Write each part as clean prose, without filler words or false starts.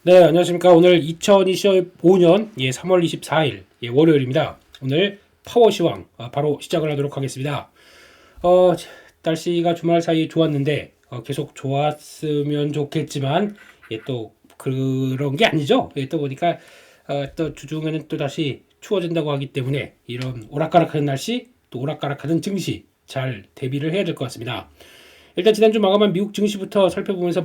네, 안녕하십니까. 오늘 2025년 3월 24일 월요일입니다. 오늘 파워시황 바로 시작을 하도록 하겠습니다. 어, 날씨가 주말 사이 좋았는데 계속 좋았으면 좋겠지만 또 그런 게 아니죠. 또 보니까 또 주중에는 또 다시 추워진다고 하기 때문에 이런 오락가락하는 날씨 또 오락가락하는 증시 잘 대비를 해야 될 것 같습니다. 일단 지난주 마감한 미국 증시부터 살펴보면서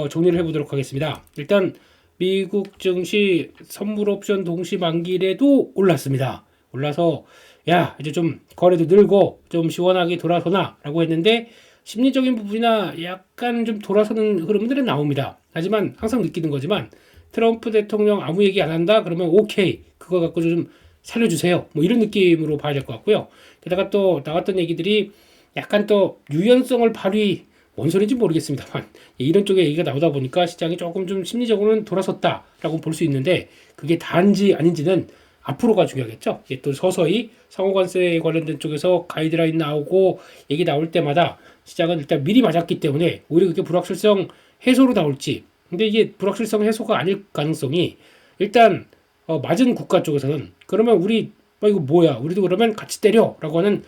정리를 해보도록 하겠습니다. 일단 미국 증시 선물 옵션 동시 만기일에도 올랐습니다. 올라서 야 이제 좀 거래도 늘고 좀 시원하게 돌아서나라고 했는데 심리적인 부분이나 약간 좀 돌아서는 흐름들은 나옵니다. 하지만 항상 느끼는 거지만 트럼프 대통령 아무 얘기 안 한다 그러면 오케이 그거 갖고 좀 살려주세요 뭐 이런 느낌으로 봐야 될 것 같고요. 게다가 또 나왔던 얘기들이 약간 또 유연성을 발휘 뭔 소리인지 모르겠습니다만 이런 쪽에 얘기가 나오다 보니까 시장이 조금 좀 심리적으로는 돌아섰다라고 볼 수 있는데 그게 다인지 아닌지는 앞으로가 중요하겠죠. 이게 또 서서히 상호관세 관련된 쪽에서 가이드라인 나오고 얘기 나올 때마다 시장은 일단 미리 맞았기 때문에 오히려 그게 불확실성 해소로 나올지 근데 이게 불확실성 해소가 아닐 가능성이 일단 맞은 국가 쪽에서는 그러면 우리 이거 뭐야 우리도 그러면 같이 때려라고 하는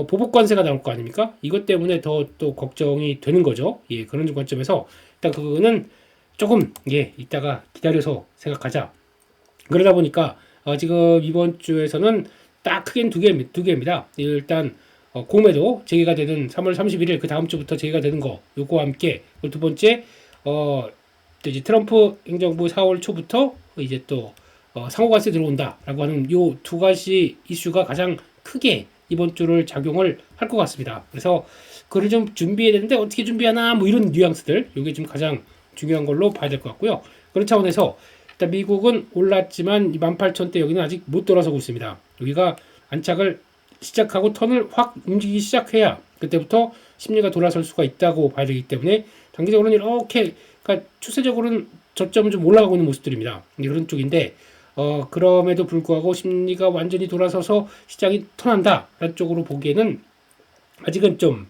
보복 관세가 나올 거 아닙니까? 이것 때문에 더 또 걱정이 되는 거죠. 예, 그런 관점에서 일단 그거는 조금 이따가 기다려서 생각하자. 그러다 보니까 지금 이번 주에서는 딱 크게는 두 개입니다. 일단 공매도 재개가 되는 3월 31일 그 다음 주부터 재개가 되는 거 요거와 함께 두 번째 또 이제 트럼프 행정부 4월 초부터 이제 또 상호관세 들어온다라고 하는 요 두 가지 이슈가 가장 크게 이번 주를 작용을 할 것 같습니다. 그래서 그걸 좀 준비해야 되는데 어떻게 준비하나 뭐 이런 뉘앙스들 이게 좀 가장 중요한 걸로 봐야 될 것 같고요. 그런 차원에서 일단 미국은 올랐지만 18,000대 여기는 아직 못 돌아서고 있습니다. 여기가 안착을 시작하고 턴을 확 움직이기 시작해야 그때부터 심리가 돌아설 수가 있다고 봐야 되기 때문에 단기적으로는 이렇게 그러니까 추세적으로는 저점은 좀 올라가고 있는 모습들입니다. 이런 쪽인데 그럼에도 불구하고 심리가 완전히 돌아서서 시장이 턴한다라는 쪽으로 보기에는 아직은 좀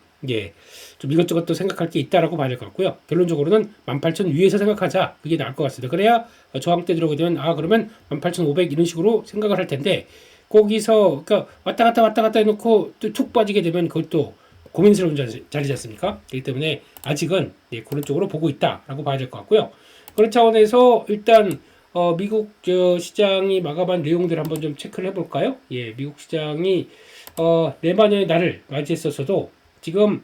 이것저것 또 생각할 게 있다라고 봐야 될 것 같고요. 결론적으로는 18,000 위에서 생각하자. 그게 나을 것 같습니다. 그래야 저항 때 들어오게 되면 그러면 18,500 이런 식으로 생각을 할 텐데 거기서 그러니까 왔다 갔다 해놓고 또 툭 빠지게 되면 그것도 고민스러운 자리지 않습니까? 그렇기 때문에 아직은 그런 쪽으로 보고 있다라고 봐야 될 것 같고요. 그런 차원에서 일단 미국 시장이 마감한 내용들 한번 좀 체크를 해볼까요? 예, 미국 시장이 내만여의 날을 맞이했었어도 지금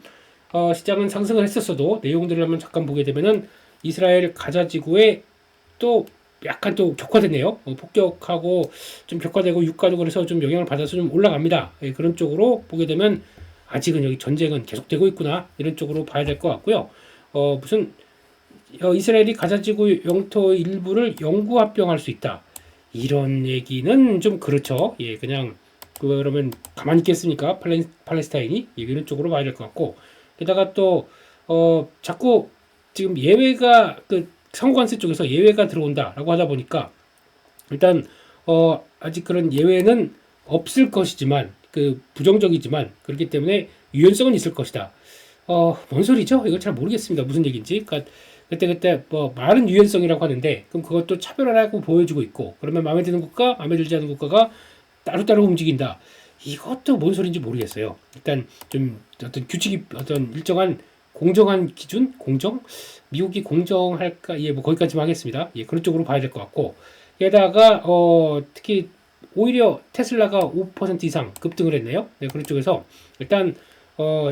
시장은 상승을 했었어도 내용들을 한번 잠깐 보게 되면은 이스라엘 가자 지구에 또 약간 또 격화됐네요. 폭격하고 좀 격화되고 유가도 그래서 좀 영향을 받아서 좀 올라갑니다. 예, 그런 쪽으로 보게 되면 아직은 여기 전쟁은 계속되고 있구나 이런 쪽으로 봐야 될 것 같고요. 무슨 이스라엘이 가자지구 영토 일부를 영구 합병할 수 있다. 이런 얘기는 좀 그렇죠. 예, 그냥 그러면 가만히 있겠습니까? 팔레스타인이 이런 쪽으로 봐야 될 것 같고 게다가 또 자꾸 지금 예외가 그 상호관세 쪽에서 예외가 들어온다라고 하다 보니까 일단 아직 그런 예외는 없을 것이지만 그 부정적이지만 그렇기 때문에 유연성은 있을 것이다. 뭔 소리죠? 이거 잘 모르겠습니다. 무슨 얘기인지. 그러니까 그때 뭐 말은 유연성이라고 하는데 그럼 그것도 차별화라고 보여주고 있고 그러면 마음에 드는 국가, 마음에 들지 않는 국가가 따로따로 움직인다. 이것도 뭔 소리인지 모르겠어요. 일단 좀 어떤 규칙이 어떤 일정한 공정한 기준, 공정, 미국이 공정할까? 예, 뭐 거기까지만 하겠습니다. 예, 그런 쪽으로 봐야 될 것 같고 게다가 특히 오히려 테슬라가 5% 이상 급등을 했네요. 네, 그런 쪽에서 일단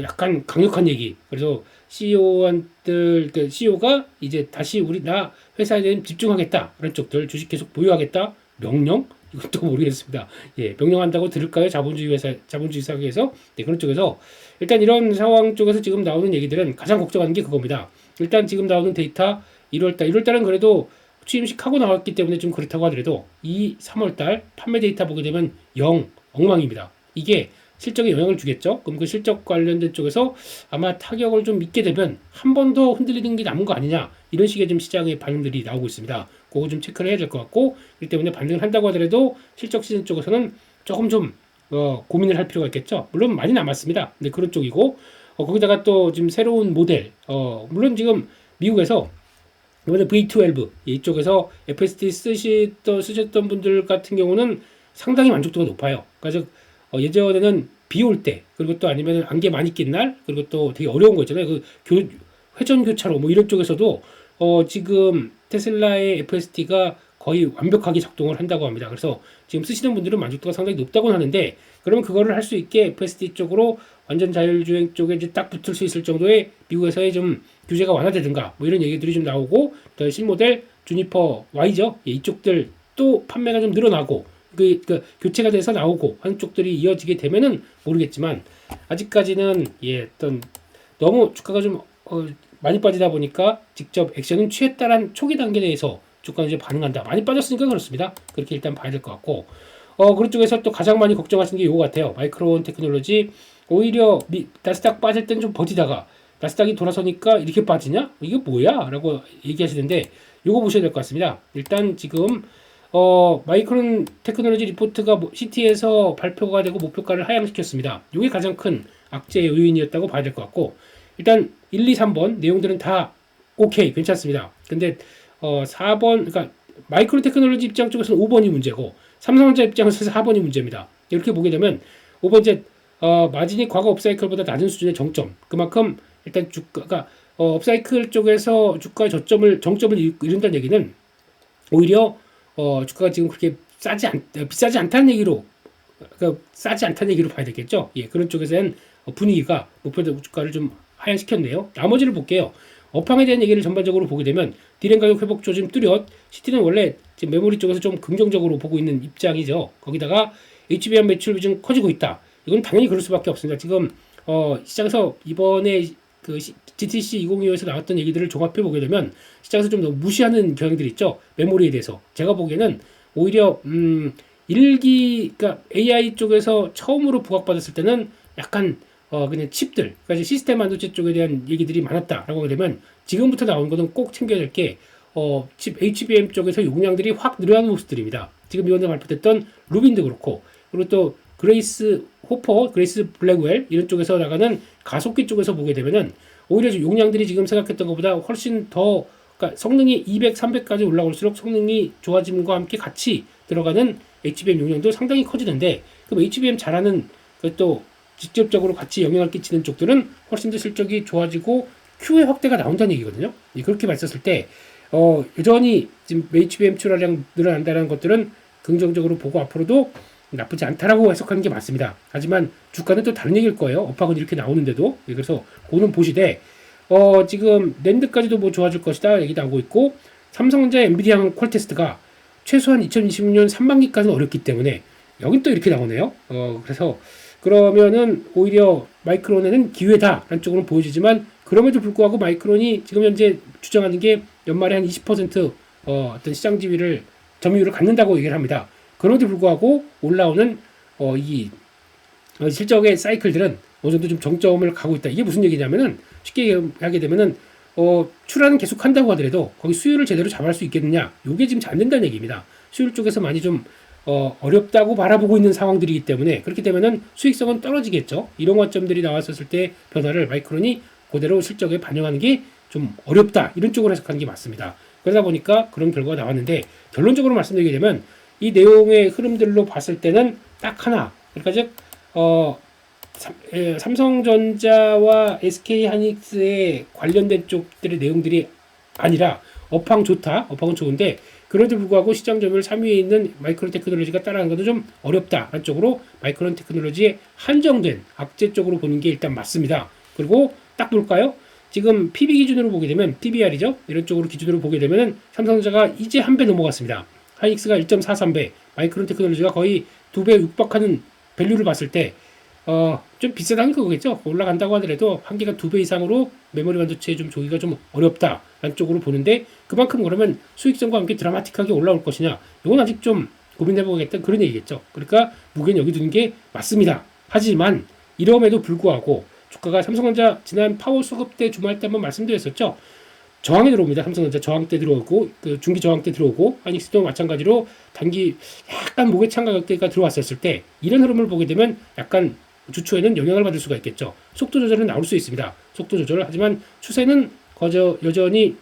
약간 강력한 얘기. 그래서 CEO한들, 그 CEO가 이제 다시 나 회사에 대해 집중하겠다. 그런 쪽들 주식 계속 보유하겠다. 명령? 이것도 모르겠습니다. 예, 명령한다고 들을까요? 자본주의 사회에서? 네, 그런 쪽에서 일단 이런 상황 쪽에서 지금 나오는 얘기들은 가장 걱정하는 게 그겁니다. 일단 지금 나오는 데이터 1월달은 그래도 취임식 하고 나왔기 때문에 좀 그렇다고 하더라도 3월달 판매 데이터 보게 되면 엉망입니다. 이게 실적에 영향을 주겠죠. 그럼 그 실적 관련된 쪽에서 아마 타격을 좀 입게 되면 한 번 더 흔들리는 게 남은 거 아니냐 이런 식의 좀 시장의 반응들이 나오고 있습니다. 그거 좀 체크를 해야 될 것 같고 그렇기 때문에 반등을 한다고 하더라도 실적 시즌 쪽에서는 조금 좀 고민을 할 필요가 있겠죠. 물론 많이 남았습니다. 근데 그런 쪽이고 거기다가 또 지금 새로운 모델 물론 지금 미국에서 이번에 V12 이쪽에서 FSD 쓰셨던 분들 같은 경우는 상당히 만족도가 높아요. 그러니까 즉 예전에는 비 올 때, 그리고 또 아니면 안개 많이 낀 날, 그리고 또 되게 어려운 거 있잖아요. 회전 교차로 뭐 이런 쪽에서도 지금 테슬라의 FSD가 거의 완벽하게 작동을 한다고 합니다. 그래서 지금 쓰시는 분들은 만족도가 상당히 높다고 하는데, 그러면 그거를 할 수 있게 FSD 쪽으로 완전 자율주행 쪽에 이제 딱 붙을 수 있을 정도의 미국에서의 좀 규제가 완화되든가 뭐 이런 얘기들이 좀 나오고, 또 신모델 주니퍼 Y죠. 예, 이쪽들 또 판매가 좀 늘어나고 교체가 돼서 나오고 하는 쪽들이 이어지게 되면은 모르겠지만, 아직까지는 어떤 너무 주가가 좀 많이 빠지다 보니까 직접 액션은 취했다란 초기 단계 내에서 주가는 이제 반응한다. 많이 빠졌으니까 그렇습니다. 그렇게 일단 봐야 될 것 같고, 그런 쪽에서 또 가장 많이 걱정하시는 게 이거 같아요. 마이크론 테크놀로지 오히려 나스닥 빠질 땐 좀 버티다가 나스닥이 돌아서니까 이렇게 빠지냐? 이게 뭐야? 라고 얘기하시는데, 이거 보셔야 될 것 같습니다. 일단 지금 마이크론 테크놀로지 리포트가 CT에서 발표가 되고 목표가를 하향시켰습니다. 이게 가장 큰 악재의 요인이었다고 봐야 될 것 같고, 일단 1, 2, 3번 내용들은 다 오케이 괜찮습니다. 근데 4번, 그러니까 마이크론 테크놀로지 입장 쪽에서는 5번이 문제고 삼성전자 입장에서 4번이 문제입니다. 이렇게 보게 되면 5번째 마진이 과거 업사이클보다 낮은 수준의 정점, 그만큼 일단 주가가 업사이클 쪽에서 주가 정점을 이룬다는 얘기는 오히려 주가가 지금 그렇게 비싸지 않다는 얘기로, 그러니까 싸지 않다는 얘기로 봐야 되겠죠. 예, 그런 쪽에서는 분위기가 목표 주가를 좀 하향시켰네요. 나머지를 볼게요. 업황에 대한 얘기를 전반적으로 보게 되면 디램 가격 회복 조짐 뚜렷, CT는 원래 지금 메모리 쪽에서 좀 긍정적으로 보고 있는 입장이죠. 거기다가 HBM 매출 비중 커지고 있다. 이건 당연히 그럴 수밖에 없습니다. 지금 시장에서 이번에 그 GTC 2025에서 나왔던 얘기들을 종합해 보게 되면 시장에서 좀 너무 무시하는 경향들이 있죠. 메모리에 대해서. 제가 보기에는 오히려 그러니까 AI 쪽에서 처음으로 부각받았을 때는 약간 그냥 칩들, 그러니까 시스템 반도체 쪽에 대한 얘기들이 많았다라고 하게 되면, 지금부터 나오는 것은 꼭 챙겨야 될 게 칩 HBM 쪽에서 용량들이 확 늘어나는 모습들입니다. 지금 이번에 발표됐던 루빈도 그렇고, 그리고 또 그레이스 블랙웰 이런 쪽에서 나가는 가속기 쪽에서 보게 되면은 오히려 용량들이 지금 생각했던 것보다 훨씬 더, 그러니까 성능이 200, 300까지 올라올수록 성능이 좋아짐과 함께 같이 들어가는 HBM 용량도 상당히 커지는데, 그럼 HBM 잘하는 또 직접적으로 같이 영향을 끼치는 쪽들은 훨씬 더 실적이 좋아지고 Q의 확대가 나온다는 얘기거든요. 그렇게 봤었을 때 여전히 지금 HBM 출하량 늘어난다는 것들은 긍정적으로 보고 앞으로도 나쁘지 않다라고 해석하는 게 맞습니다. 하지만 주가는 또 다른 얘기일 거예요. 업황은 이렇게 나오는데도. 그래서 그거는 보시되 지금 낸드까지도 뭐 좋아질 것이다 얘기 나오고 있고, 삼성전자 엔비디아 퀄테스트가 최소한 2026년 3반기까지는 어렵기 때문에 여긴 또 이렇게 나오네요. 그래서 그러면은 오히려 마이크론에는 기회다라는 쪽으로 보여지지만, 그럼에도 불구하고 마이크론이 지금 현재 주장하는 게 연말에 한 20% 어떤 시장 점유율을 갖는다고 얘기를 합니다. 그럼에도 불구하고 올라오는 이 실적의 사이클들은 어느 정도 좀 정점을 가고 있다. 이게 무슨 얘기냐면은, 쉽게 하게 되면은 출하는 계속 한다고 하더라도 거기 수율을 제대로 잡을 수 있겠느냐, 이게 지금 잘 안 된다는 얘기입니다. 수율 쪽에서 많이 좀 어렵다고 바라보고 있는 상황들이기 때문에, 그렇게 되면은 수익성은 떨어지겠죠. 이런 관점들이 나왔었을 때 변화를 마이크론이 그대로 실적에 반영하는 게 좀 어렵다, 이런 쪽으로 해석하는 게 맞습니다. 그러다 보니까 그런 결과가 나왔는데, 결론적으로 말씀드리게 되면 이 내용의 흐름들로 봤을 때는 딱 하나, 그러니까 즉 삼성전자와 SK하이닉스에 관련된 쪽들의 내용들이 아니라, 업황은 좋은데 그럼에도 불구하고 시장 점유율 3위에 있는 마이크론 테크놀로지가 따라가는 것도 좀 어렵다 한쪽으로 마이크론 테크놀로지에 한정된 악재 쪽으로 보는 게 일단 맞습니다. 그리고 딱 볼까요? 지금 PB 기준으로 보게 되면, PBR이죠. 이런 쪽으로 기준으로 보게 되면 삼성전자가 이제 한 배 넘어갔습니다. 하이닉스가 1.43배, 마이크론 테크놀로지가 거의 2배 육박하는 밸류를 봤을 때 좀 비싸다는 거겠죠. 올라간다고 하더라도 한계가 2배 이상으로 메모리 반도체 좀 조기가 좀 어렵다라는 쪽으로 보는데, 그만큼 그러면 수익성과 함께 드라마틱하게 올라올 것이냐, 이건 아직 좀 고민해보겠다는 그런 얘기겠죠. 그러니까 무게는 여기 두는 게 맞습니다. 하지만 이럼에도 불구하고 주가가 삼성전자 지난 파워 수급 때 주말 때 한번 말씀드렸었죠. 저항에 들어옵니다. 삼성전자 저항 때 들어오고, 그 중기 저항 때 들어오고, 하이닉스도 마찬가지로 단기 약간 목외창 가격대가 들어왔었을 때 이런 흐름을 보게 되면 약간 주초에는 영향을 받을 수가 있겠죠. 속도 조절은 나올 수 있습니다. 속도 조절. 하지만 추세는 여전히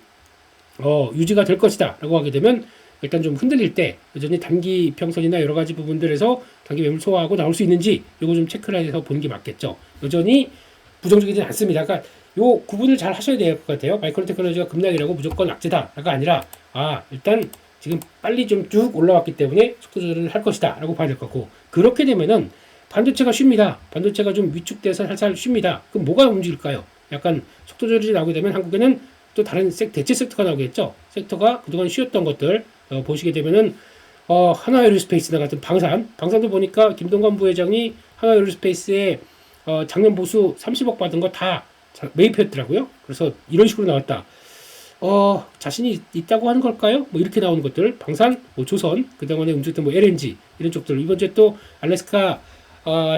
유지가 될 것이다 라고 하게 되면 일단 좀 흔들릴 때 여전히 단기 평선이나 여러 가지 부분들에서 단기 매물 소화하고 나올 수 있는지 요거 좀 체크를 해서 보는 게 맞겠죠. 여전히 부정적이지 않습니다. 그러니까 요 구분을 잘 하셔야 될 것 같아요. 마이크론 테크놀로지가 급락이라고 무조건 악재다가 아니라 일단 지금 빨리 좀 쭉 올라왔기 때문에 속도 조절을 할 것이다 라고 봐야 될 것 같고, 그렇게 되면은 반도체가 쉽니다. 반도체가 좀 위축돼서 살살 쉽니다. 그럼 뭐가 움직일까요? 약간 속도 조절이 나오게 되면 한국에는 또 다른 대체 섹터가 나오겠죠. 섹터가 그동안 쉬었던 것들 보시게 되면은 하나에어로스페이스나 같은 방산도 보니까 김동관 부회장이 하나에어로스페이스에 작년 보수 30억 받은 거 다 매입했더라고요. 그래서 이런 식으로 나왔다. 자신이 있다고 하는 걸까요? 뭐 이렇게 나오는 것들, 방산, 뭐 조선, 그동안에 움직였던 뭐 LNG 이런 쪽들, 이번 주에 또 알래스카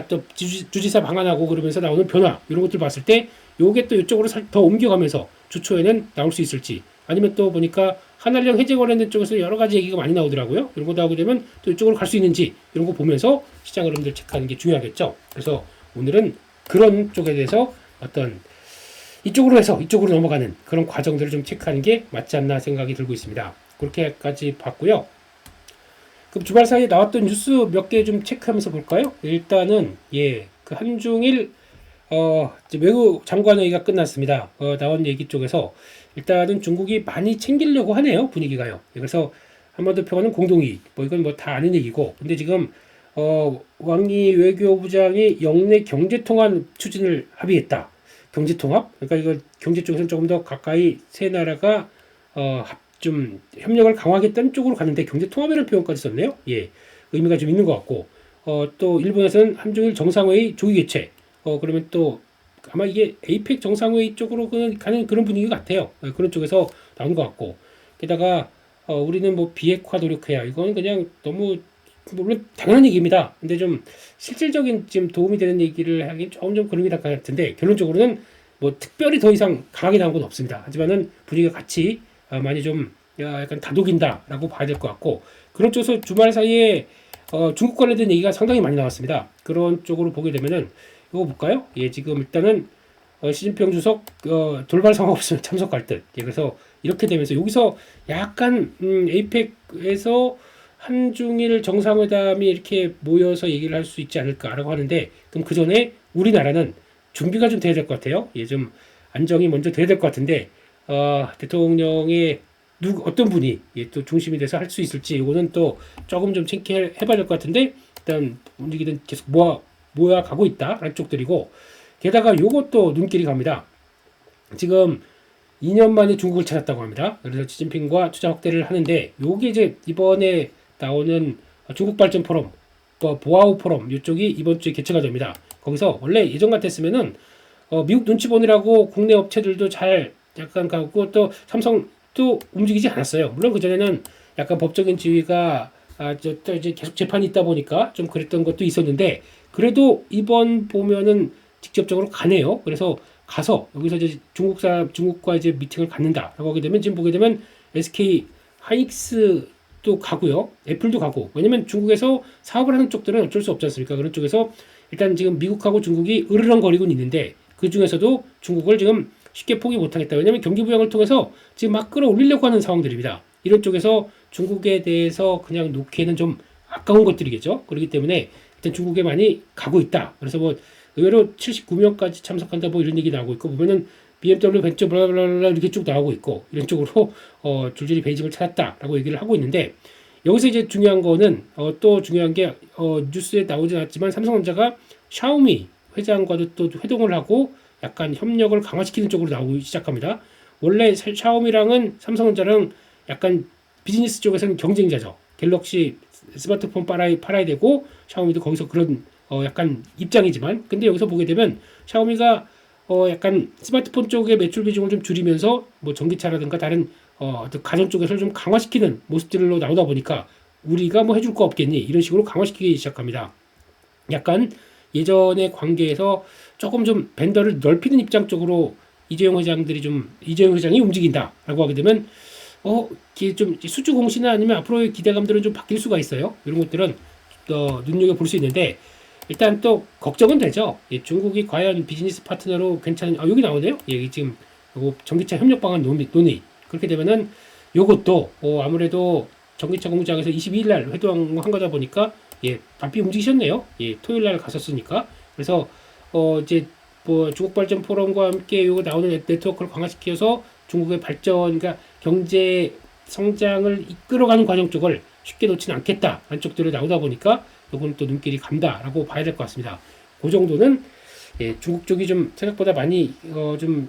또 주지사 방한하고 그러면서 나오는 변화 이런 것들 봤을 때 요게 또 이쪽으로 더 옮겨가면서 주초에는 나올 수 있을지, 아니면 또 보니까 한한령 해제 관련된 쪽에서 여러 가지 얘기가 많이 나오더라고요. 이런 거 나오게 되면 또 이쪽으로 갈 수 있는지 이런 거 보면서 시장 흐름들 체크하는 게 중요하겠죠. 그래서 오늘은 그런 쪽에 대해서 어떤 이쪽으로 해서 이쪽으로 넘어가는 그런 과정들을 좀 체크하는 게 맞지 않나 생각이 들고 있습니다. 그렇게까지 봤고요. 그럼 주말 사이에 나왔던 뉴스 몇 개 좀 체크하면서 볼까요? 일단은 그 한중일 외교 장관회의가 끝났습니다. 나온 얘기 쪽에서 일단은 중국이 많이 챙기려고 하네요. 분위기가요. 그래서 한반도 평화는 공동이익, 뭐 이건 뭐 다 아는 얘기고, 근데 지금 왕이 외교부장이 영내 경제통합 추진을 합의했다. 경제통합? 그러니까 이거 경제 쪽에서는 조금 더 가까이 세 나라가 좀 협력을 강화하겠다는 쪽으로 갔는데 경제통합이라는 표현까지 썼네요. 의미가 좀 있는 것 같고, 또 일본에서는 한중일 정상회의 조기 개최. 그러면 또 아마 이게 에이펙 정상회의 쪽으로 가는 그런 분위기 같아요. 그런 쪽에서 나온 것 같고, 게다가 우리는 뭐 비핵화 노력해야, 이건 그냥 너무 물론 당연한 얘기입니다. 근데 좀 실질적인 지금 도움이 되는 얘기를 하긴 조금 좀 그런 게 같은데, 결론적으로는 뭐 특별히 더 이상 강하게 나온 건 없습니다. 하지만은 분위기가 같이 많이 좀 약간 다독인다라고 봐야 될 것 같고, 그런 쪽에서 주말 사이에 중국 관련된 얘기가 상당히 많이 나왔습니다. 그런 쪽으로 보게 되면은 이거 볼까요? 지금 일단은 시진핑 주석 돌발 상황 없으면 참석할 듯. 그래서 이렇게 되면서 여기서 약간 에이펙에서 한중일 정상회담이 이렇게 모여서 얘기를 할 수 있지 않을까라고 하는데, 그럼 그 전에 우리나라는 준비가 좀 돼야 될 것 같아요. 좀 안정이 먼저 돼야 될 것 같은데, 대통령의 어떤 분이 또 중심이 돼서 할 수 있을지 이거는 또 조금 좀 체크해봐야 될 것 같은데, 일단 움직이든 계속 모아 가고 있다라는 쪽들이고, 게다가 요것도 눈길이 갑니다. 지금 2년 만에 중국을 찾았다고 합니다. 그래서 시진핑과 투자 확대를 하는데, 요게 이제 이번에 나오는 중국 발전 포럼, 보아우 포럼 이쪽이 이번 주에 개최가 됩니다. 거기서 원래 예전 같았으면은 미국 눈치 보느라고 국내 업체들도 잘 약간 가고, 또 삼성도 움직이지 않았어요. 물론 그 전에는 약간 법적인 지위가 또 이제 계속 재판이 있다 보니까 좀 그랬던 것도 있었는데, 그래도 이번 보면은 직접적으로 가네요. 그래서 가서 여기서 이제 중국과 이제 미팅을 갖는다라고 하게 되면, 지금 보게 되면 SK 하이닉스도 가고요, 애플도 가고, 왜냐면 중국에서 사업을 하는 쪽들은 어쩔 수 없지 않습니까? 그런 쪽에서 일단 지금 미국하고 중국이 으르렁거리고 있는데, 그 중에서도 중국을 지금 쉽게 포기 못하겠다. 왜냐면 경기 부양을 통해서 지금 막 끌어올리려고 하는 상황들입니다. 이런 쪽에서 중국에 대해서 그냥 놓기에는 좀 아까운 것들이겠죠. 그렇기 때문에 일단 중국에 많이 가고 있다. 그래서 뭐 의외로 79명까지 참석한다 뭐 이런 얘기 나오고 있고, 보면은 BMW 벤처 블라블라블라 이렇게 쭉 나오고 있고, 이런 쪽으로 줄줄이 베이징을 찾았다라고 얘기를 하고 있는데, 여기서 이제 중요한 거는 또 중요한 게 뉴스에 나오지 않았지만 삼성전자가 샤오미 회장과도 또 회동을 하고 약간 협력을 강화시키는 쪽으로 나오기 시작합니다. 원래 샤오미랑은 삼성전자랑 약간 비즈니스 쪽에서는 경쟁자죠. 갤럭시 스마트폰 팔아야 되고, 샤오미도 거기서 그런 약간 입장이지만, 근데 여기서 보게 되면 샤오미가 약간 스마트폰 쪽의 매출 비중을 좀 줄이면서 뭐 전기차라든가 다른 어떤 가전 쪽에서 좀 강화시키는 모습들로 나오다 보니까, 우리가 뭐 해줄 거 없겠니 이런 식으로 강화시키기 시작합니다. 약간 예전의 관계에서 조금 좀 벤더를 넓히는 입장 쪽으로 이재용 회장이 움직인다라고 하게 되면 좀 수주 공시나 아니면 앞으로의 기대감들은 좀 바뀔 수가 있어요. 이런 것들은 눈여겨 볼 수 있는데, 일단 또 걱정은 되죠. 중국이 과연 비즈니스 파트너로 괜찮은, 여기 나오네요. 여기 지금 전기차 협력 방안 논의. 그렇게 되면은 요것도 아무래도 전기차 공장에서 22일 날 회동한 거다 보니까 예, 바삐 움직이셨네요. 예, 토요일 날 갔었으니까. 그래서 이제 뭐 중국 발전 포럼과 함께 요거 나오는 네트워크를 강화시켜서 중국의 발전, 그러니까 경제 성장을 이끌어가는 과정 쪽을 쉽게 놓지는 않겠다라는 쪽들이 나오다 보니까 요거는 또 눈길이 간다라고 봐야 될 것 같습니다. 그 정도는 예, 중국 쪽이 좀 생각보다 많이 좀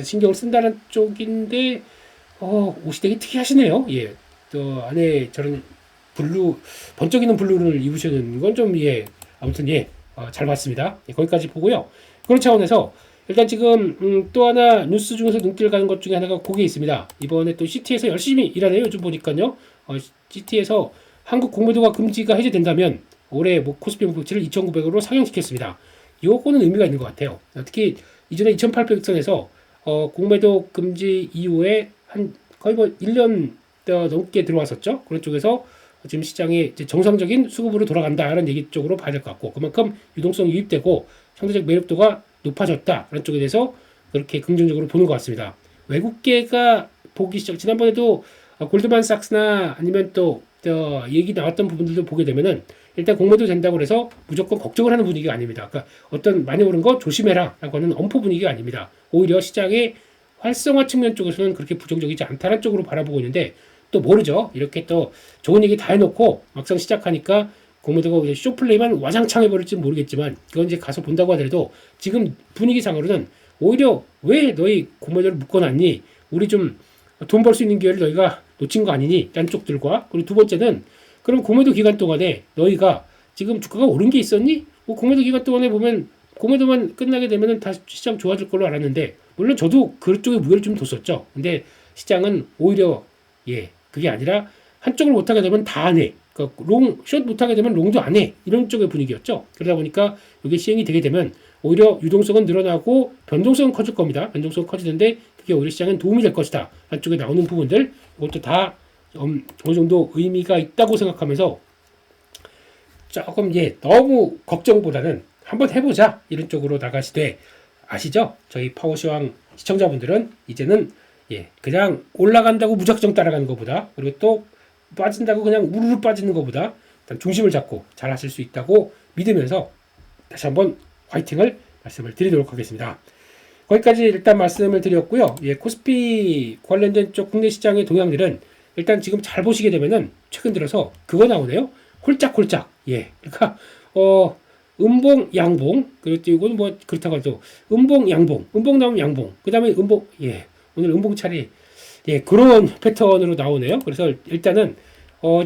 신경을 쓴다는 쪽인데 옷이 되게 특이하시네요. 예, 또 안에 저런 블루 번쩍이는 블루를 입으시는 건 좀 예, 아무튼 예, 잘 봤습니다. 예, 거기까지 보고요. 그런 차원에서 일단 지금 또 하나 뉴스 중에서 눈길 가는 것 중에 하나가 거기에 있습니다. 이번에 또 CT에서 열심히 일하네요. 요즘 보니까요. CT에서 한국 공매도가 금지가 해제된다면 올해 뭐 코스피 목표치를 2,900으로 상향시켰습니다. 요거는 의미가 있는 것 같아요. 특히 이전에 2,800선에서 공매도 금지 이후에 한 거의 뭐 1년 넘게 들어왔었죠. 그런 쪽에서 지금 시장이 이제 정상적인 수급으로 돌아간다라는 얘기 쪽으로 봐야 될 것 같고, 그만큼 유동성이 유입되고 상대적 매력도가 높아졌다라는 쪽에 대해서 그렇게 긍정적으로 보는 것 같습니다. 외국계가 보기 시작, 지난번에도 골드만삭스나 아니면 또 얘기 나왔던 부분들도 보게 되면은 일단 공매도 된다고 해서 무조건 걱정을 하는 분위기가 아닙니다. 그러니까 어떤 많이 오른 거 조심해라라고 하는 엄포 분위기가 아닙니다. 오히려 시장의 활성화 측면 쪽에서는 그렇게 부정적이지 않다는 쪽으로 바라보고 있는데, 또 모르죠. 이렇게 또 좋은 얘기 다 해놓고 막상 시작하니까 공매도가 이제 쇼플레이만 와장창 해버릴지 모르겠지만, 그건 이제 가서 본다고 하더라도 지금 분위기상으로는 오히려 왜 너희 공매도를 묶어놨니? 우리 좀 돈 벌 수 있는 기회를 너희가 놓친 거 아니니? 라는 쪽들과, 그리고 두 번째는 그럼 공매도 기간 동안에 너희가 지금 주가가 오른 게 있었니? 뭐 공매도 기간 동안에 보면 공매도만 끝나게 되면은 다시 시장 좋아질 걸로 알았는데, 물론 저도 그쪽에 무게를 좀 뒀었죠. 근데 시장은 오히려 예, 그게 아니라 한쪽을 못하게 되면 다 안 해. 그러니까 숏 못하게 되면 롱도 안 해. 이런 쪽의 분위기였죠. 그러다 보니까 이게 시행이 되게 되면 오히려 유동성은 늘어나고 변동성은 커질 겁니다. 변동성은 커지는데 그게 오히려 시장에 도움이 될 것이다. 한쪽에 나오는 부분들, 이것도 다 어느 정도 의미가 있다고 생각하면서 조금 예, 너무 걱정보다는 한번 해보자 이런 쪽으로 나가시되, 아시죠? 저희 파워시황 시청자분들은 이제는 예, 그냥 올라간다고 무작정 따라가는 것보다, 그리고 또 빠진다고 그냥 우르르 빠지는 것보다 일단 중심을 잡고 잘 하실 수 있다고 믿으면서 다시 한번 화이팅을 말씀을 드리도록 하겠습니다. 거기까지 일단 말씀을 드렸고요. 예, 코스피 관련된 쪽 국내 시장의 동향들은 일단 지금 잘 보시게 되면은 최근 들어서 그거 나오네요. 홀짝홀짝. 예, 그러니까 음봉, 양봉, 그리고 이건 뭐 그렇다고 해도 음봉, 양봉, 음봉 나오면 양봉, 그 다음에 음봉, 예, 오늘 음봉 차례, 예, 그런 패턴으로 나오네요. 그래서 일단은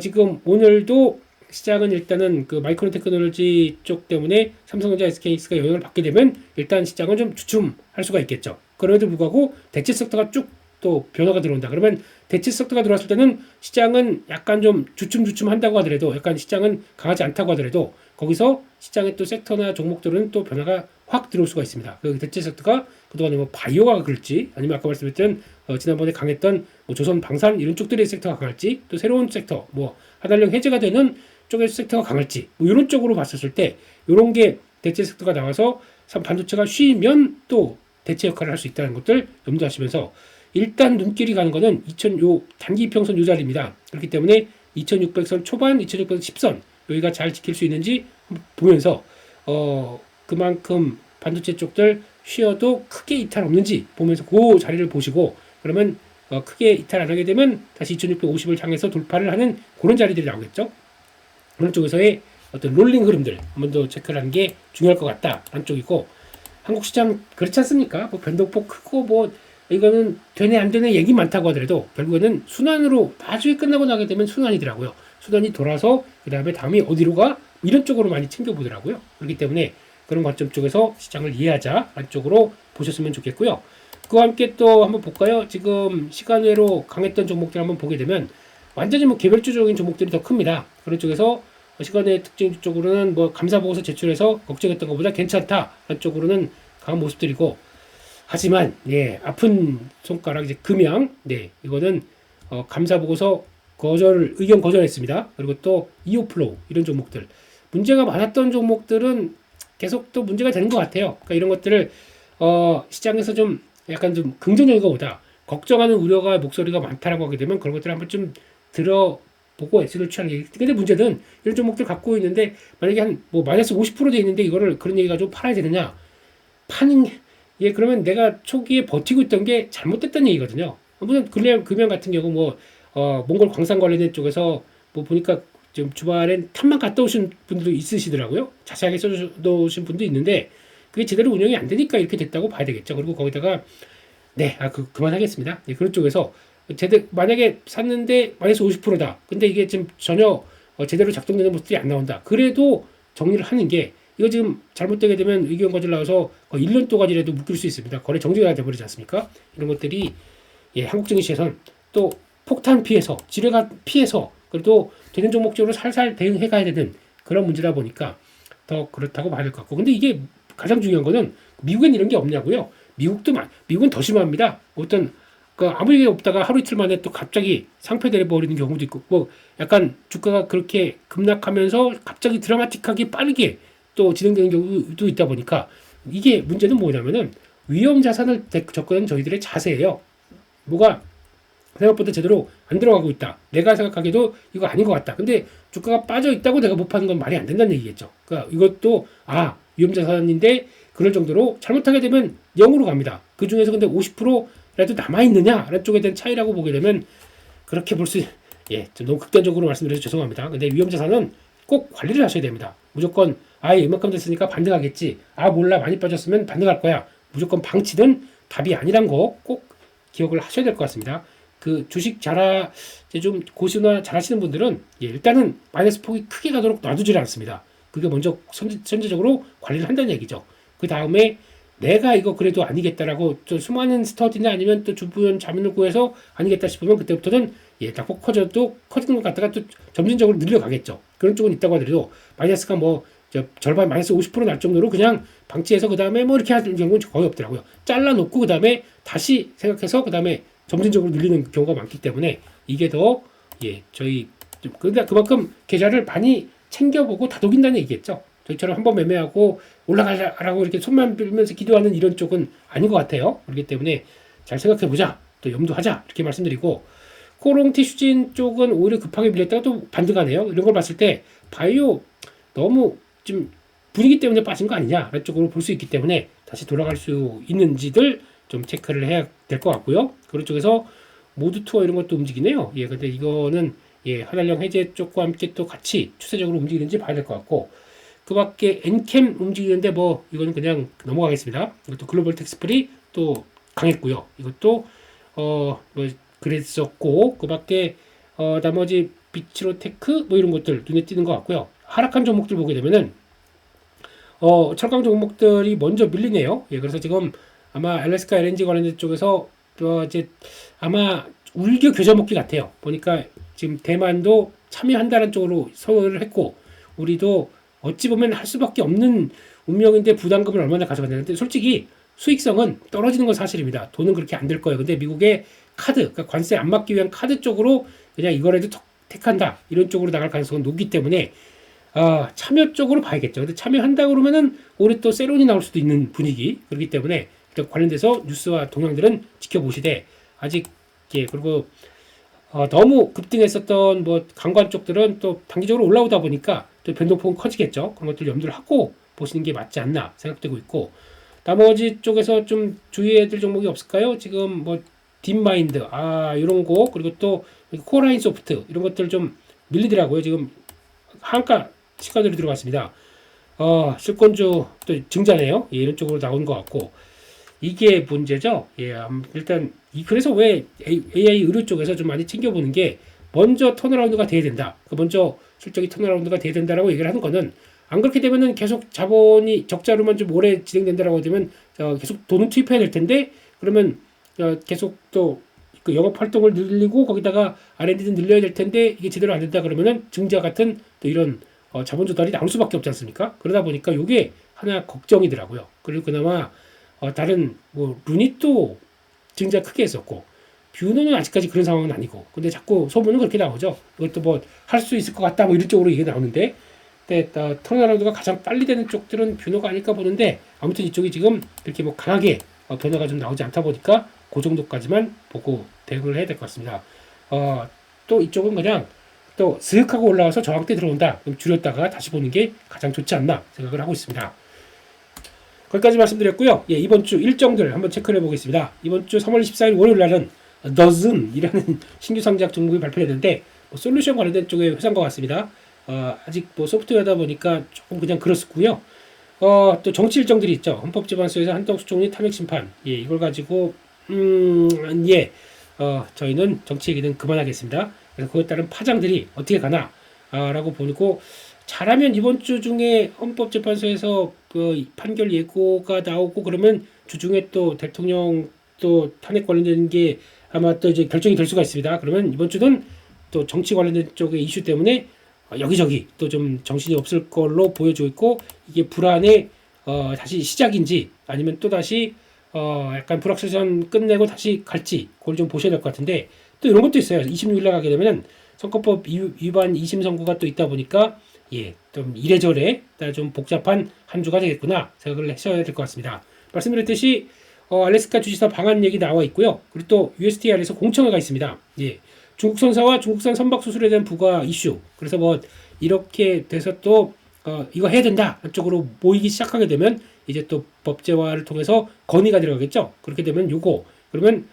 지금 오늘도 시장은 일단은 그 마이크론 테크놀로지 쪽 때문에 삼성전자, SKX가 영향을 받게 되면 일단 시장은 좀 주춤할 수가 있겠죠. 그럼에도 불구하고 대체 섹터가 쭉 또 변화가 들어온다. 그러면 대체 섹터가 들어왔을 때는 시장은 약간 좀 주춤 한다고 하더라도, 약간 시장은 강하지 않다고 하더라도 거기서 시장의 또 섹터나 종목들은 또 변화가 확 들어올 수가 있습니다. 그 대체 섹터가 그동안에 뭐 바이오가 그럴지, 아니면 아까 말씀드렸던 지난번에 강했던 뭐 조선 방산 이런 쪽들의 섹터가 강할지, 또 새로운 섹터 뭐 하달령 해제가 되는 쪽의 섹터가 강할지, 뭐 이런 쪽으로 봤었을 때 이런 게 대체 섹터가 나와서 반도체가 쉬면 또 대체 역할을 할 수 있다는 것들 염두하시면서 일단 눈길이 가는 거는 요 단기 이평선 요 자리입니다. 그렇기 때문에 2600선 초반, 2610선 여기가 잘 지킬 수 있는지 보면서 그만큼 반도체 쪽들 쉬어도 크게 이탈 없는지 보면서 그 자리를 보시고, 그러면 크게 이탈 안 하게 되면 다시 2650을 향해서 돌파를 하는 그런 자리들이 나오겠죠. 그런 쪽에서의 어떤 롤링 흐름들 한번 더 체크를 하는 게 중요할 것 같다라는 쪽이고, 한국 시장 그렇지 않습니까? 뭐 변동폭 크고 뭐 이거는 되네 안 되네 얘기 많다고 하더라도 결국에는 순환으로 나중에 끝나고 나게 되면 순환이더라고요. 순환이 돌아서 그 다음에 다음이 어디로 가? 이런 쪽으로 많이 챙겨보더라고요. 그렇기 때문에 그런 관점 쪽에서 시장을 이해하자 안쪽으로 보셨으면 좋겠고요. 그와 함께 또 한번 볼까요? 지금 시간외로 강했던 종목들 한번 보게 되면 완전히 뭐 개별주적인 종목들이 더 큽니다. 그런 쪽에서 시간의 특징 쪽으로는 뭐 감사보고서 제출해서 걱정했던 것보다 괜찮다 쪽으로는 강한 모습들이고, 하지만 예, 아픈 손가락 이제 금양, 네, 이거는 감사보고서 의견 거절했습니다. 그리고 또 이오플로우 이런 종목들, 문제가 많았던 종목들은 계속 또 문제가 되는 것 같아요. 그러니까 이런 것들을 시장에서 좀 약간 좀 긍정적인 것보다 걱정하는 우려가 목소리가 많다라고 하게 되면 그런 것들을 한번 좀 들어보고 액션을 취하는 게. 근데 문제는 이런 종목들 갖고 있는데 만약에 한 뭐 마이너스 50%돼 있는데 이거를 그런 얘기 가지고 팔아야 되느냐? 파는 게 예, 그러면 내가 초기에 버티고 있던 게 잘못됐다는 얘기거든요. 물론 금연 같은 경우 뭐 몽골 광산 관련된 쪽에서 뭐 보니까 지금 주말엔 탑만 갔다 오신 분들도 있으시더라고요. 자세하게 써놓으신 분도 있는데 그게 제대로 운영이 안 되니까 이렇게 됐다고 봐야 되겠죠. 그리고 거기다가 네, 그만하겠습니다. 네, 그런 쪽에서 만약에 샀는데 마이너스 50%다. 근데 이게 지금 전혀 제대로 작동되는 모습이 안 나온다. 그래도 정리를 하는 게 이거 지금 잘못되게 되면 의견 거절 나와서 1년 동안이라도 묶일 수 있습니다. 거래 정지가 돼버리지 않습니까? 이런 것들이 예, 한국 증시에선 또 폭탄 피해서 지뢰가 피해서 그래도 되는 종목적으로 살살 대응해 가야 되는 그런 문제다 보니까 더 그렇다고 봐야 될 것 같고. 근데 이게 가장 중요한 거는 미국엔 이런 게 없냐고요. 미국은 더 심합니다. 어떤 아무 얘기 없다가 하루 이틀 만에 또 갑자기 상폐돼 버리는 경우도 있고, 뭐 약간 주가가 그렇게 급락하면서 갑자기 드라마틱하게 빠르게 또 진행되는 경우도 있다 보니까 이게 문제는 뭐냐면은 위험 자산을 접근하는 저희들의 자세예요. 뭐가 생각보다 제대로 안 들어가고 있다. 내가 생각하기에도 이거 아닌 것 같다. 근데 주가가 빠져 있다고 내가 못 파는 건 말이 안 된다는 얘기겠죠. 그러니까 이것도 위험 자산인데 그럴 정도로 잘못하게 되면 0으로 갑니다. 그 중에서 근데 50%라도 남아 있느냐라는 쪽에 대한 차이라고 보게 되면 그렇게 볼 수 좀 너무 극단적으로 말씀드려서 죄송합니다. 근데 위험 자산은 꼭 관리를 하셔야 됩니다. 무조건 이만큼 됐으니까 반등하겠지. 몰라 많이 빠졌으면 반등할 거야. 무조건 방치는 답이 아니란 거 꼭 기억을 하셔야 될 것 같습니다. 그 주식 좀 고수나 잘하시는 분들은 일단은 마이너스 폭이 크게 가도록 놔두질 않습니다. 그게 먼저 선제적으로 관리를 한다는 얘기죠. 그 다음에 내가 이거 그래도 아니겠다라고 또 수많은 스터디나 아니면 또 주변 자문을 구해서 아니겠다 싶으면 그때부터는 낙폭 커져도 커지는 것 같다가 또 점진적으로 늘려가겠죠. 그런 쪽은 있다고 하더라도 마이너스가 절반 마이너스 50% 날 정도로 그냥 방치해서 그 다음에 뭐 이렇게 하는 경우는 거의 없더라고요. 잘라놓고 그 다음에 다시 생각해서 그 다음에 점진적으로 늘리는 경우가 많기 때문에 이게 더 저희 근데 그만큼 계좌를 많이 챙겨보고 다독인다는 얘기겠죠. 저희처럼 한번 매매하고 올라가라고 이렇게 손만 빌면서 기도하는 이런 쪽은 아닌 것 같아요. 그렇기 때문에 잘 생각해보자. 또 염두하자. 이렇게 말씀드리고 코롱티 슈진 쪽은 오히려 급하게 밀렸다가 또 반등하네요. 이런 걸 봤을 때 바이오 너무 좀 분위기 때문에 빠진 거 아니냐 라는 쪽으로 볼 수 있기 때문에 다시 돌아갈 수 있는지들 좀 체크를 해야 될 것 같고요. 그런 쪽에서 모드 투어 이런 것도 움직이네요. 근데 이거는 하달령 해제 쪽과 함께 또 같이 추세적으로 움직이는지 봐야 될 것 같고 그 밖에 엔캠 움직이는데 뭐 이거는 그냥 넘어가겠습니다. 이것도 글로벌 텍스프리 또 강했고요. 이것도 뭐 그랬었고 그 밖에 나머지 비치로테크 뭐 이런 것들 눈에 띄는 것 같고요. 하락한 종목들 보게 되면은 철강 종목들이 먼저 밀리네요. 그래서 지금 아마 알래스카 LNG 관련된 쪽에서 이제 아마 울겨 겨자 먹기 같아요. 보니까 지금 대만도 참여한다는 쪽으로 선언을 했고 우리도 어찌 보면 할 수밖에 없는 운명인데 부담금을 얼마나 가져갔는데 솔직히 수익성은 떨어지는 건 사실입니다. 돈은 그렇게 안 될 거예요. 근데 미국의 카드, 그러니까 관세 안 받기 위한 카드 쪽으로 그냥 이거라도 택한다 이런 쪽으로 나갈 가능성은 높기 때문에 참여 쪽으로 봐야겠죠. 근데 참여한다 그러면은 올해 또 세론이 나올 수도 있는 분위기 그렇기 때문에 일단 관련돼서 뉴스와 동향들은 지켜보시되 아직 그리고 너무 급등했었던 뭐 강관 쪽들은 또 단기적으로 올라오다 보니까 또 변동폭은 커지겠죠. 그런 것들 염두를 하고 보시는 게 맞지 않나 생각되고 있고 나머지 쪽에서 좀 주의해야 될 종목이 없을까요? 지금 뭐 딥마인드 이런 거 그리고 또 코어라인 소프트 이런 것들 좀 밀리더라고요. 지금 한가 시가대로 들어갔습니다. 실권주 또 증자네요. 이런 쪽으로 나온 것 같고 이게 문제죠. 일단 그래서 왜 AI 의료 쪽에서 좀 많이 챙겨보는 게 먼저 턴어라운드가 돼야 된다. 먼저 실적이 턴어라운드가 돼야 된다라고 얘기를 하는 거는 안 그렇게 되면은 계속 자본이 적자로만 좀 오래 진행된다라고 되면 계속 돈을 투입해야 될 텐데 그러면 계속 또 그 영업 활동을 늘리고 거기다가 R&D도 늘려야 될 텐데 이게 제대로 안 된다 그러면은 증자 같은 또 이런 자본 조달이 나올 수밖에 없지 않습니까? 그러다 보니까 이게 하나 걱정이더라고요. 그리고 그나마 다른 뭐 루닛도 증자 크게 했었고 뷰노는 아직까지 그런 상황은 아니고 근데 자꾸 소문은 그렇게 나오죠. 이것도 뭐 할 수 있을 것 같다 뭐 이런 쪽으로 얘기 나오는데 근데 턴어라운드가 가장 빨리 되는 쪽들은 뷰노가 아닐까 보는데 아무튼 이쪽이 지금 그렇게 뭐 강하게 변화가 좀 나오지 않다 보니까 그 정도까지만 보고 대응을 해야 될 것 같습니다. 또 이쪽은 그냥 또 슥 하고 올라와서 저항대 들어온다. 그럼 줄였다가 다시 보는 게 가장 좋지 않나 생각을 하고 있습니다. 거기까지 말씀드렸고요. 예, 이번 주 일정들 한번 체크를 해보겠습니다. 이번 주 3월 24일 월요일 날은 더즌이라는 신규 상장 종목이 발표됐는데 솔루션 관련된 쪽의 회사인 것 같습니다. 아직 소프트웨어다 보니까 조금 그냥 그렇고요. 또 정치 일정들이 있죠. 헌법재판소에서 한덕수 총리 탄핵 심판. 예, 이걸 가지고 저희는 정치 얘기는 그만하겠습니다. 그래서 그에 따른 파장들이 어떻게 가나 라고 보고 잘하면 이번 주 중에 헌법재판소에서 그 판결 예고가 나오고 그러면 주중에 또 대통령 또 탄핵 관련된 게 아마 또 이제 결정이 될 수가 있습니다. 그러면 이번 주는 또 정치 관련된 쪽의 이슈 때문에 여기저기 또 좀 정신이 없을 걸로 보여지고 있고 이게 불안의 다시 시작인지 아니면 또 다시 약간 불확실성 끝내고 다시 갈지 그걸 좀 보셔야 될 것 같은데 또 이런 것도 있어요. 26일날 가게 되면은 선거법 위반 2심 선고가 또 있다 보니까 좀 이래저래 좀 복잡한 한 주가 되겠구나 생각을 하셔야 될 것 같습니다. 말씀드렸듯이 알래스카 주지사 방한 얘기 나와 있고요. 그리고 또 USTR에서 공청회가 있습니다. 중국 선사와 중국산 선박 수출에 대한 부과 이슈. 그래서 이렇게 돼서 또 이거 해야 된다 쪽으로 모이기 시작하게 되면 이제 또 법제화를 통해서 건의가 들어가겠죠. 그렇게 되면 그러면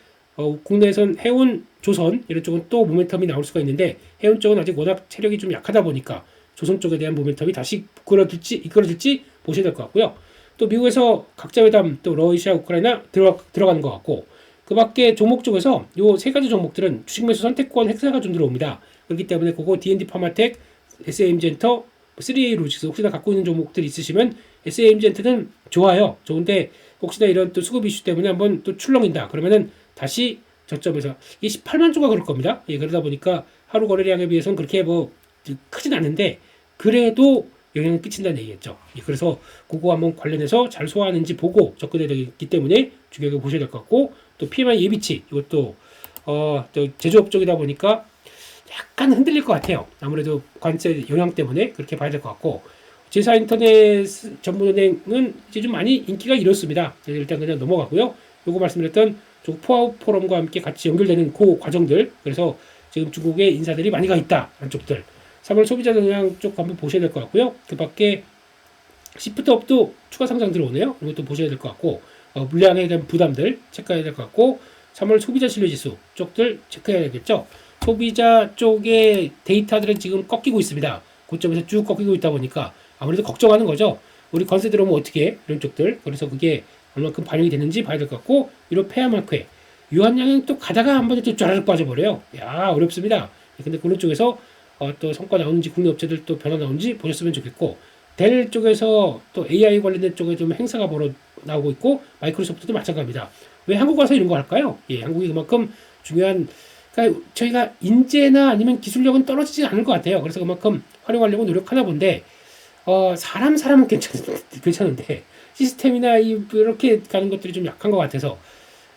국내에선 해운, 조선 이런 쪽은 또 모멘텀이 나올 수가 있는데 해운 쪽은 아직 워낙 체력이 좀 약하다 보니까 조선 쪽에 대한 모멘텀이 다시 이끌어질지 보셔야 될 것 같고요. 또 미국에서 각자회담 또 러시아, 우크라이나 들어가는 것 같고 그 밖에 종목 쪽에서 요 세 가지 종목들은 주식 매수 선택권 행사가 좀 들어옵니다. 그렇기 때문에 그거 D&D 파마텍, SAM젠터, 3A 로직스 혹시나 갖고 있는 종목들 있으시면 SAM젠트는 좋아요. 좋은데 혹시나 이런 또 수급 이슈 때문에 한번 또 출렁인다. 그러면은 다시 저점에서 이게 18만 주가 그럴 겁니다. 그러다 보니까 하루 거래량에 비해서는 그렇게 크진 않은데 그래도 영향을 끼친다는 얘기겠죠. 그래서 그거 한번 관련해서 잘 소화하는지 보고 접근해야 되기 때문에 주격을 보셔야 될 것 같고 또 PMI 예비치 이것도 또 제조업 쪽이다 보니까 약간 흔들릴 것 같아요. 아무래도 관세 영향 때문에 그렇게 봐야 될 것 같고 제사인터넷 전문은행은 이제 좀 많이 인기가 이렇습니다. 일단 그냥 넘어가고요. 요거 말씀드렸던 중 포아웃 포럼과 함께 같이 연결되는 그 과정들 그래서 지금 중국에 인사들이 많이 가 있다 한쪽들 3월 소비자 동향 쪽 한번 보셔야 될 것 같고요. 그 밖에 시프트업도 추가 상장 들어오네요. 이것도 보셔야 될 것 같고 물량에 대한 부담들 체크해야 될 것 같고 3월 소비자 신뢰지수 쪽들 체크해야 되겠죠. 소비자 쪽의 데이터들은 지금 꺾이고 있습니다. 고점에서 쭉 꺾이고 있다 보니까 아무래도 걱정하는 거죠. 우리 관세 들어오면 어떻게 해? 이런 쪽들. 그래서 그게 얼마큼 반영이 되는지 봐야 될 것 같고 이런 페어마크에 유한양행 또 가다가 한 번에 또 쫘라락 빠져버려요. 어렵습니다. 근데 그런 쪽에서 또 성과 나오는지 국내 업체들 또 변화 나오는지 보셨으면 좋겠고 델 쪽에서 또 AI 관련된 쪽에 좀 행사가 나오고 있고 마이크로소프트도 마찬가지입니다. 왜 한국 와서 이런 거 할까요? 한국이 그만큼 중요한 그러니까 저희가 인재나 아니면 기술력은 떨어지지 않을 것 같아요. 그래서 그만큼 활용하려고 노력하나 본데 사람은 괜찮은데 시스템이나 이렇게 가는 것들이 좀 약한 것 같아서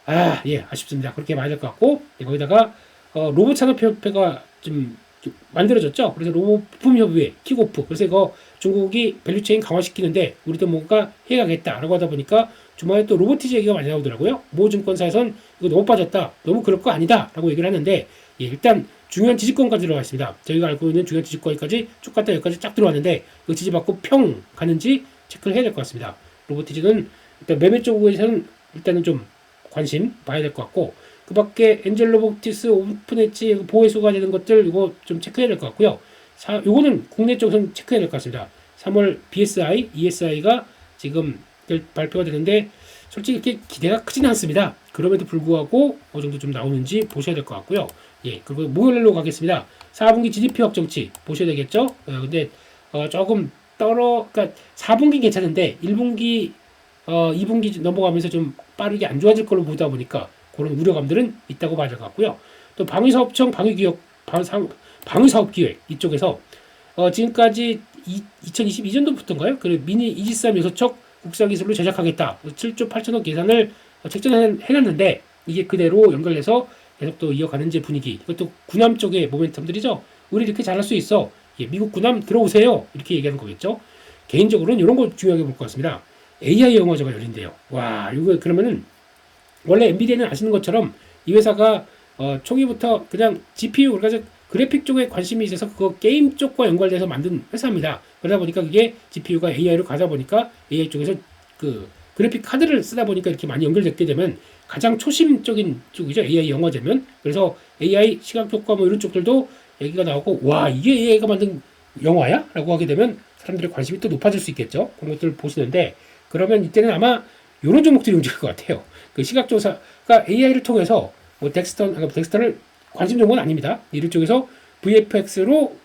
아쉽습니다. 그렇게 봐야 될 것 같고 거기다가 로봇 산업협회가 좀 만들어졌죠. 그래서 로봇 부품 협의회 킥오프 그래서 이거 중국이 밸류체인 강화시키는데 우리도 뭔가 해야겠다라고 하다 보니까 주말에 또 로보티즈 얘기가 많이 나오더라고요. 모 증권사에선 이거 너무 빠졌다. 너무 그럴 거 아니다. 라고 얘기를 하는데 일단 중요한 지지권까지 들어가 있습니다. 저희가 알고 있는 중요한 지지권까지 쭉 갔다 여기까지 쫙 들어왔는데 그 지지받고 평 가는지 체크를 해야 될 것 같습니다. 로보티즈는 일단 매매 쪽에서는 일단은 좀 관심 봐야 될 것 같고 그 밖에 엔젤 로보티스 오픈엣지 보호수가 되는 것들 이거 좀 체크해야 될 것 같고요. 요거는 국내 쪽에서는 체크해야 될 것 같습니다. 3월 BSI, ESI가 지금 발표가 되는데 솔직히 이렇게 기대가 크지는 않습니다. 그럼에도 불구하고 어느 정도 좀 나오는지 보셔야 될 것 같고요. 그리고 목요일로 가겠습니다. 4분기 GDP 확정치 보셔야 되겠죠? 근데 조금 그러니까 4분기 괜찮은데 1분기 2분기 넘어가면서 좀 빠르게 안 좋아질 걸로 보다 보니까 그런 우려감들은 있다고 봐야 될 것 같고요. 또 방위사업청 방위사업기획 이쪽에서 지금까지 2022년도부터인가요? 그 미니 이지스함 6척 국산기술로 제작하겠다. 7조 8천억 예산을 책정해놨는데 이게 그대로 연결해서 계속 또 이어가는지 분위기. 이것도 군함 쪽의 모멘텀들이죠. 우리 이렇게 잘할 수 있어. 미국 군함 들어오세요. 이렇게 얘기하는 거겠죠. 개인적으로는 이런 거 중요하게 볼 것 같습니다. AI 영화제가 열린대요. 이거 그러면은 원래 엔비디아는 아시는 것처럼 이 회사가 초기부터 그냥 GPU, 그러니까 그래픽 쪽에 관심이 있어서 그거 게임 쪽과 연관돼서 만든 회사입니다. 그러다 보니까 그게 GPU가 AI로 가다 보니까 AI 쪽에서 그 그래픽 카드를 쓰다 보니까 이렇게 많이 연결됐게 되면 가장 초심적인 쪽이죠. AI 영화제면. 그래서 AI 시각 효과 뭐 이런 쪽들도 얘기가 나오고, 와, 이게 AI가 만든 영화야? 라고 하게 되면 사람들의 관심이 또 높아질 수 있겠죠. 그런 것들을 보시는데, 그러면 이때는 아마 이런 종목들이 움직일 것 같아요. 그 시각조사가 AI를 통해서 뭐 덱스터를 관심 종목은 아닙니다. 이런 쪽에서 VFX로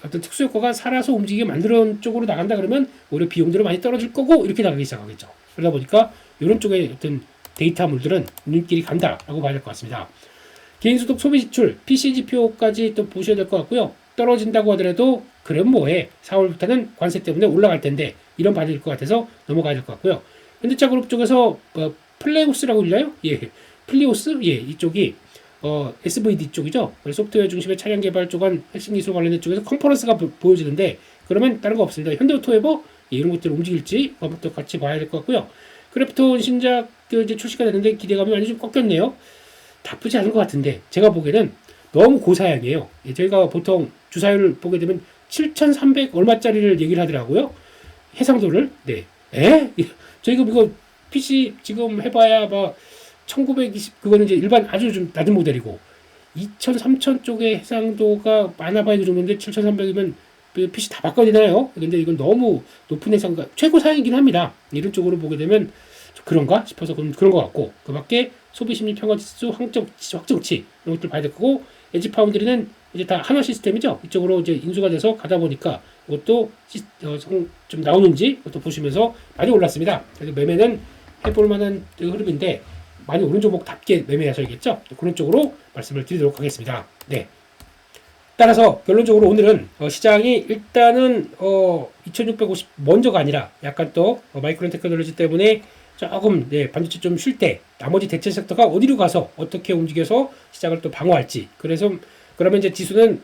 어떤 특수 효과가 살아서 움직이게 만드는 쪽으로 나간다 그러면 오히려 비용들이 많이 떨어질 거고 이렇게 나가기 시작하겠죠. 그러다 보니까 이런 쪽에 어떤 데이터물들은 눈길이 간다라고 봐야 될 것 같습니다. 개인소득 소비 지출, PC 지표까지 또 보셔야 될 것 같고요. 떨어진다고 하더라도 그럼 뭐해? 4월부터는 관세 때문에 올라갈 텐데 이런 반응이 될 것 같아서 넘어가야 될 것 같고요. 현대차 그룹 쪽에서 플레이오스라고 불려요? 예, 플리오스? 예, 이쪽이 SVD 쪽이죠. 소프트웨어 중심의 차량 개발 쪽은 핵심 기술 관련된 쪽에서 컨퍼런스가 보여지는데 그러면 다른 거 없습니다. 현대오토에버 이런 것들 움직일지 그것도 같이 봐야 될 것 같고요. 크래프톤 신작 이제 출시가 되는데 기대감이 많이 좀 꺾였네요. 나쁘지 않은 것 같은데 제가 보기에는 너무 고사양이에요. 예, 저희가 보통 주사율을 보게 되면 7,300 얼마짜리를 얘기를 하더라고요. 해상도를. 네. 저희가 이거 PC 지금 해봐야 막 1920 그거는 이제 일반 아주 좀 낮은 모델이고 2000, 3000 쪽의 해상도가 많아봐야 그 정도인데 7300이면 PC 다 바꿔야 되나요? 근데 이건 너무 높은 해상가 최고 사양이긴 합니다. 이런 쪽으로 보게 되면 그런가 싶어서 그런 것 같고 그 밖에 소비심리 평가지수 확정치 이런 것들 봐야 될 거고 에지 파운드리는 이제 다 한화 시스템이죠. 이쪽으로 이제 인수가 돼서 가다 보니까 이것도 좀 나오는지 그것도 보시면서 많이 올랐습니다. 그래서 매매는 해볼 만한 흐름인데 많이 오른 종목답게 매매하셔야겠죠. 그런 쪽으로 말씀을 드리도록 하겠습니다. 네. 따라서 결론적으로 오늘은 시장이 일단은 2650 먼저가 아니라 약간 또 마이크론 테크놀로지 때문에 조금 반도체 좀 쉴 때 나머지 대체 섹터가 어디로 가서 어떻게 움직여서 시장을 또 방어할지 그래서 그러면 이제 지수는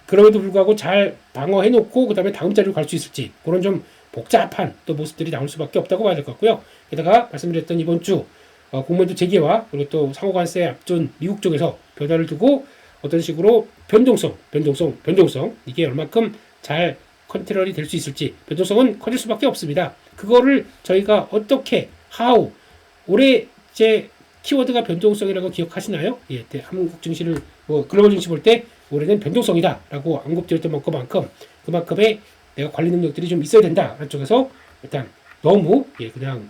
그럼에도 불구하고 잘 방어해 놓고 그 다음에 다음 자리로 갈 수 있을지 그런 좀 복잡한 또 모습들이 나올 수밖에 없다고 봐야 될 것 같고요. 게다가 말씀드렸던 이번 주 공매도 재개와 그리고 또 상호관세 앞둔 미국 쪽에서 변화를 두고 어떤 식으로 변동성 이게 얼마큼 잘 컨트롤이 될 수 있을지 변동성은 커질 수밖에 없습니다. 그거를 저희가 어떻게 how 올해 제 키워드가 변동성이라고 기억하시나요? 예, 한국 증시를 글로벌 증시 볼 때 올해는 변동성이다라고 언급드렸던 그만큼의 내가 관리 능력들이 좀 있어야 된다라는 쪽에서 일단 너무 그냥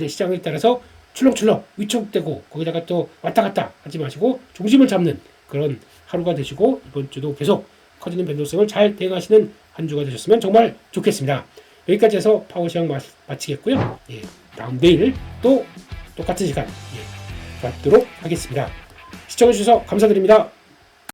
시장에 따라서 출렁출렁 위축되고 거기다가 또 왔다 갔다 하지 마시고 중심을 잡는 그런 하루가 되시고 이번 주도 계속 커지는 변동성을 잘 대응하시는 한 주가 되셨으면 정말 좋겠습니다. 여기까지 해서 파워시장 마치겠고요. 다음 내일 또 똑같은 시간 뵙도록 하겠습니다. 시청해주셔서 감사드립니다.